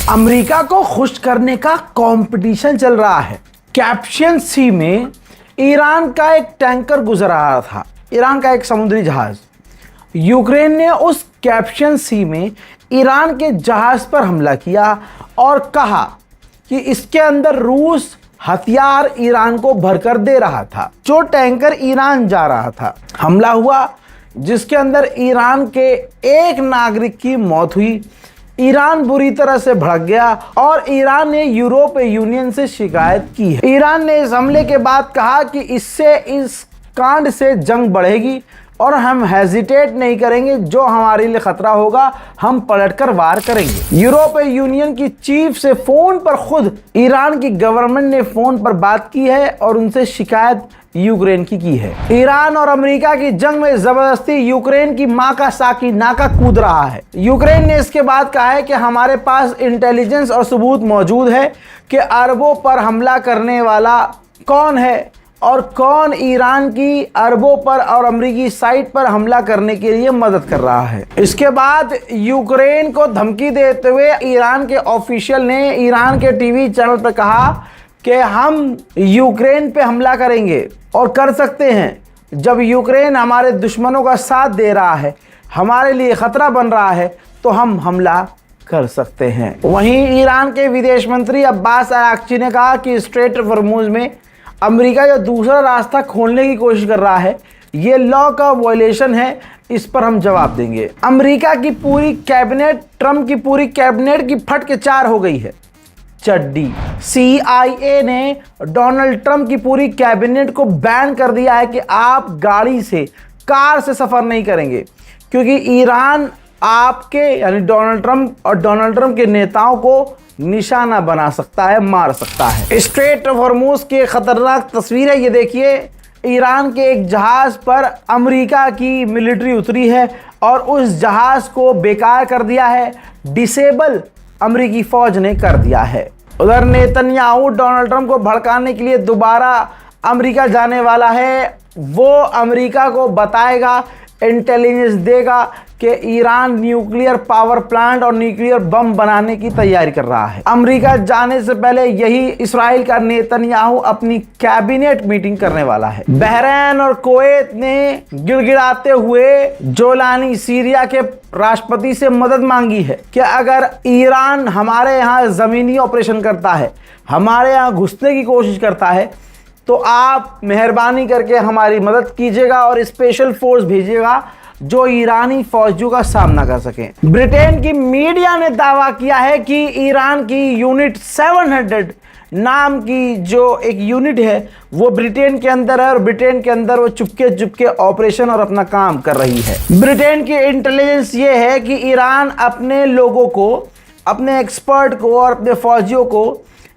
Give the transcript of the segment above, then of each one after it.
America को खुश करने का कंपटीशन चल रहा है। कैस्पियन सी में ईरान का एक टैंकर गुजर रहा था, ईरान का एक समुद्री जहाज। यूक्रेन ने उस कैस्पियन सी में ईरान के जहाज पर हमला किया और कहा कि इसके अंदर रूस हथियार ईरान को भरकर दे रहा था। जो टैंकर ईरान जा रहा था, हमला हुआ जिसके अंदर ईरान के एक नागरिक की मौत हुई। ईरान बुरी तरह से भड़क गया और ईरान ने यूरोपीय यूनियन से शिकायत की है। ईरान ने इस हमले के बाद कहा कि इससे इस कांड से जंग बढ़ेगी और हम हेजिटेट नहीं करेंगे, जो हमारे लिए खतरा होगा हम पलटकर वार करेंगे। यूरोपीय यूनियन की चीफ से फोन पर खुद ईरान की गवर्नमेंट ने फोन पर बात की है और उनसे शिकायत यूक्रेन की है। ईरान और अमेरिका की जंग में जबरदस्ती यूक्रेन की मां का साकी नाका कूद रहा है। यूक्रेन ने इसके बाद कहा है कि हमारे पास इंटेलिजेंस और सबूत मौजूद है कि अरबों पर हमला करने वाला कौन है और कौन ईरान की अरबों पर और अमेरिकी साइट पर हमला करने के लिए मदद कर रहा है। इसके बाद यूक्रेन को धमकी देते हुए ईरान के ऑफिशियल ने ईरान के टीवी चैनल पर कहा कि हम यूक्रेन पे हमला करेंगे और कर सकते हैं। जब यूक्रेन हमारे दुश्मनों का साथ दे रहा है, हमारे लिए खतरा बन रहा है, तो हम हमला कर सकते हैं। वहीं ईरान के विदेश मंत्री अब्बास अराक्ची ने कहा कि स्ट्रेट ऑफ हॉर्मुज में अमेरिका जो दूसरा रास्ता खोलने की कोशिश कर रहा है, ये लॉ का वायलेशन है, इस पर हम जवाब देंगे। अमेरिका की पूरी कैबिनेट, ट्रंप की पूरी कैबिनेट की फट के चार हो गई है चड्डी। CIA ने डोनाल्ड ट्रंप की पूरी कैबिनेट को बैन कर दिया है कि आप गाड़ी से, कार से सफर नहीं करेंगे, क्योंकि ईरान आपके यानी डोनाल्ड ट्रंप और डोनाल्ड ट्रंप के नेताओं को निशाना बना सकता है, मार सकता है। स्ट्रेट ऑफ हॉर्मुज की खतरनाक तस्वीर है, ये देखिए। ईरान के एक जहाज पर अमेरिका की मिलिट्री उतरी है और उस जहाज को बेकार कर दिया है, डिसेबल अमेरिकी फौज ने कर दिया है। उधर नेतन्याहू डोनाल्ड ट्रंप को भड़काने के लिए दोबारा अमेरिका जाने वाला है। वो अमेरिका को बताएगा, इंटेलिजेंस देगा कि ईरान न्यूक्लियर पावर प्लांट और न्यूक्लियर बम बनाने की तैयारी कर रहा है। अमेरिका जाने से पहले यही इस्राइल का नेतन्याहू अपनी कैबिनेट मीटिंग करने वाला है। बहरीन और कुवैत ने गिड़गिड़ाते हुए जोलानी सीरिया के राष्ट्रपति से मदद मांगी है कि अगर ईरान हमारे यहाँ जमीनी ऑपरेशन करता है, हमारे यहाँ घुसने की कोशिश करता है, तो आप मेहरबानी करके हमारी मदद कीजिएगा और स्पेशल फोर्स भेजिएगा जो ईरानी फौजियों का सामना कर सकें। ब्रिटेन की मीडिया ने दावा किया है कि ईरान की यूनिट 700 नाम की जो एक यूनिट है वो ब्रिटेन के अंदर है और ब्रिटेन के अंदर वो चुपके चुपके ऑपरेशन और अपना काम कर रही है। ब्रिटेन की इंटेलिजेंस ये है कि ईरान अपने लोगों को, अपने एक्सपर्ट को और अपने फौजियों को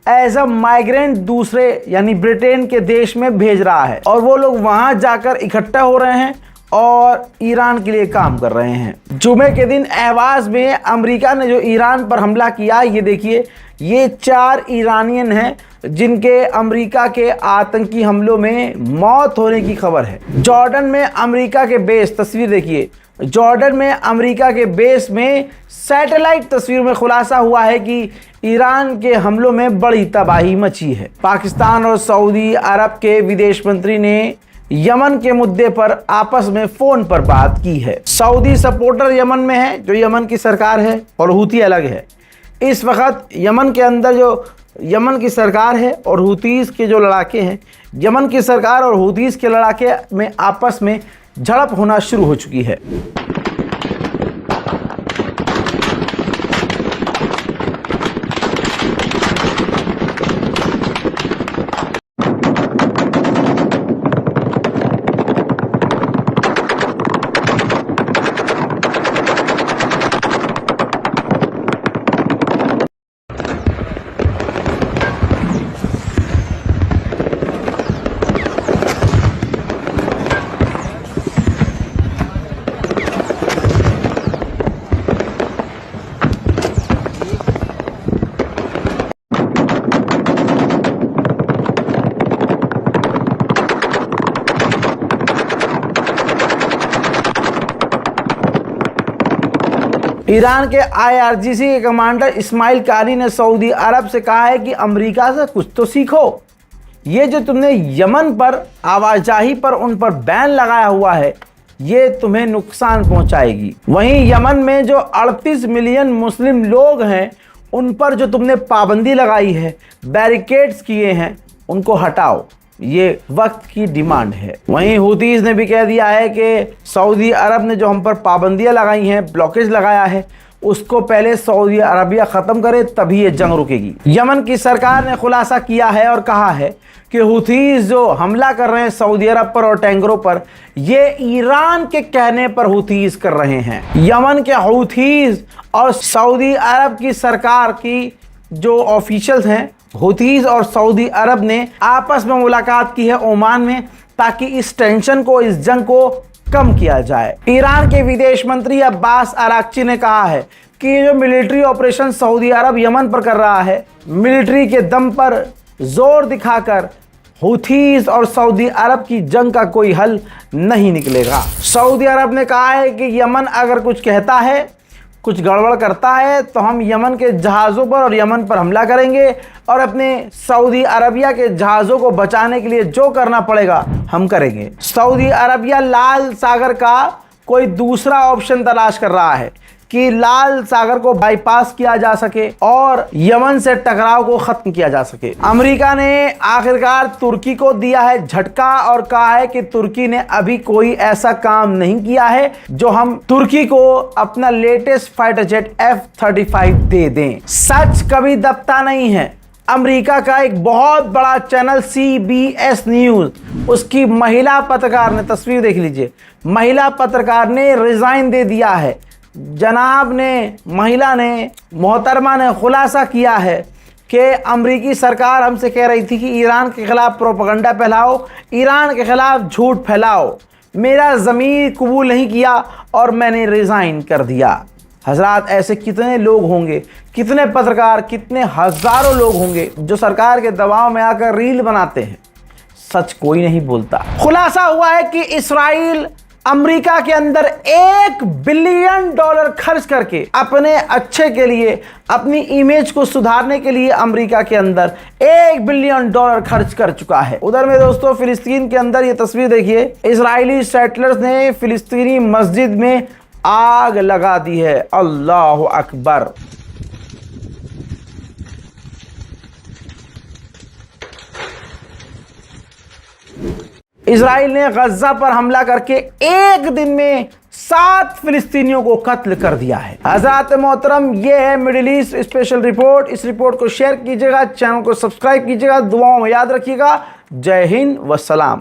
एज अ माइग्रेंट दूसरे यानी ब्रिटेन के देश में भेज रहा है और वो लोग वहां जाकर इकट्ठा हो रहे हैं और ईरान के लिए काम कर रहे हैं। जुमे के दिन अहवाज में अमेरिका ने जो ईरान पर हमला किया, ये देखिए, ये 4 ईरानियन हैं जिनके अमेरिका के आतंकी हमलों में मौत होने की खबर है। जॉर्डन में अमेरिका के बेस, तस्वीर देखिए, जॉर्डन में अमेरिका के बेस में सैटेलाइट तस्वीर में खुलासा हुआ है कि ईरान के हमलों में बड़ी तबाही मची है। पाकिस्तान और सऊदी अरब के विदेश मंत्री ने यमन के मुद्दे पर आपस में फोन पर बात की है। सऊदी सपोर्टर यमन में है, जो यमन की सरकार है, और हूती अलग है। इस वक्त यमन के अंदर जो यमन की सरकार है और हूतीस के जो लड़ाके हैं, यमन की सरकार और हूतीस के लड़ाके में आपस में झड़प होना शुरू हो चुकी है। ईरान के IRGC के कमांडर इस्माइल कानी ने सऊदी अरब से कहा है कि अमेरिका से कुछ तो सीखो। ये जो तुमने यमन पर आवाजाही पर उन पर बैन लगाया हुआ है, ये तुम्हें नुकसान पहुंचाएगी। वहीं यमन में जो 38 मिलियन मुस्लिम लोग हैं, उन पर जो तुमने पाबंदी लगाई है, बैरिकेड्स किए हैं, उनको हटाओ। ये वक्त की डिमांड है। वहीं हुतीज ने भी कह दिया है कि सऊदी अरब ने जो हम पर पाबंदियां लगाई हैं, ब्लॉकेज लगाया है, उसको पहले सऊदी अरबिया ख़त्म करे, तभी ये जंग रुकेगी। यमन की सरकार ने खुलासा किया है और कहा है कि हुतीज जो हमला कर रहे हैं सऊदी अरब पर और टैंकरों पर, ये ईरान के कहने पर हुतीज कर रहे हैं। यमन के हुतीज और सऊदी अरब की सरकार की जो ऑफिशियल्स हैं, हुतीज और सऊदी अरब ने आपस में मुलाकात की है ओमान में, ताकि इस टेंशन को, इस जंग को कम किया जाए। ईरान के विदेश मंत्री अब्बास अराक्ची ने कहा है कि ये जो मिलिट्री ऑपरेशन सऊदी अरब यमन पर कर रहा है, मिलिट्री के दम पर जोर दिखाकर हुतीज और सऊदी अरब की जंग का कोई हल नहीं निकलेगा। सऊदी अरब ने कहा है कि यमन अगर कुछ कहता है, कुछ गड़बड़ करता है, तो हम यमन के जहाज़ों पर और यमन पर हमला करेंगे और अपने सऊदी अरबिया के जहाज़ों को बचाने के लिए जो करना पड़ेगा हम करेंगे। सऊदी अरबिया लाल सागर का कोई दूसरा ऑप्शन तलाश कर रहा है कि लाल सागर को बाईपास किया जा सके और यमन से टकराव को खत्म किया जा सके। अमेरिका ने आखिरकार तुर्की को दिया है झटका और कहा है कि तुर्की ने अभी कोई ऐसा काम नहीं किया है जो हम तुर्की को अपना लेटेस्ट फाइटर जेट F-35 दे दें। सच कभी दबता नहीं है। अमेरिका का एक बहुत बड़ा चैनल CBS न्यूज, उसकी महिला पत्रकार ने, तस्वीर देख लीजिए, महिला पत्रकार ने रिजाइन दे दिया है। जनाब ने, महिला ने, मोहतरमा ने खुलासा किया है कि अमरीकी सरकार हमसे कह रही थी कि ईरान के खिलाफ प्रोपेगेंडा फैलाओ, ईरान के खिलाफ झूठ फैलाओ, मेरा ज़मीर कबूल नहीं किया और मैंने रिज़ाइन कर दिया। हजरात, ऐसे कितने लोग होंगे, कितने पत्रकार, कितने हज़ारों लोग होंगे जो सरकार के दबाव में आकर रील बनाते हैं। सच कोई नहीं बोलता। खुलासा हुआ है कि इसराइल अमेरिका के अंदर $1 बिलियन खर्च करके अपने अच्छे के लिए, अपनी इमेज को सुधारने के लिए अमेरिका के अंदर $1 बिलियन खर्च कर चुका है। उधर में दोस्तों फिलिस्तीन के अंदर ये तस्वीर देखिए, इजरायली सेटलर्स ने फिलिस्तीनी मस्जिद में आग लगा दी है। अल्लाह अकबर। इजराइल ने गज्जा पर हमला करके एक दिन में 7 फिलिस्तीनियों को कत्ल कर दिया है। हज़रात मोहतरम, ये है मिडिल ईस्ट स्पेशल रिपोर्ट। इस रिपोर्ट को शेयर कीजिएगा, चैनल को सब्सक्राइब कीजिएगा, दुआओं में याद रखिएगा। जय हिंद व सलाम।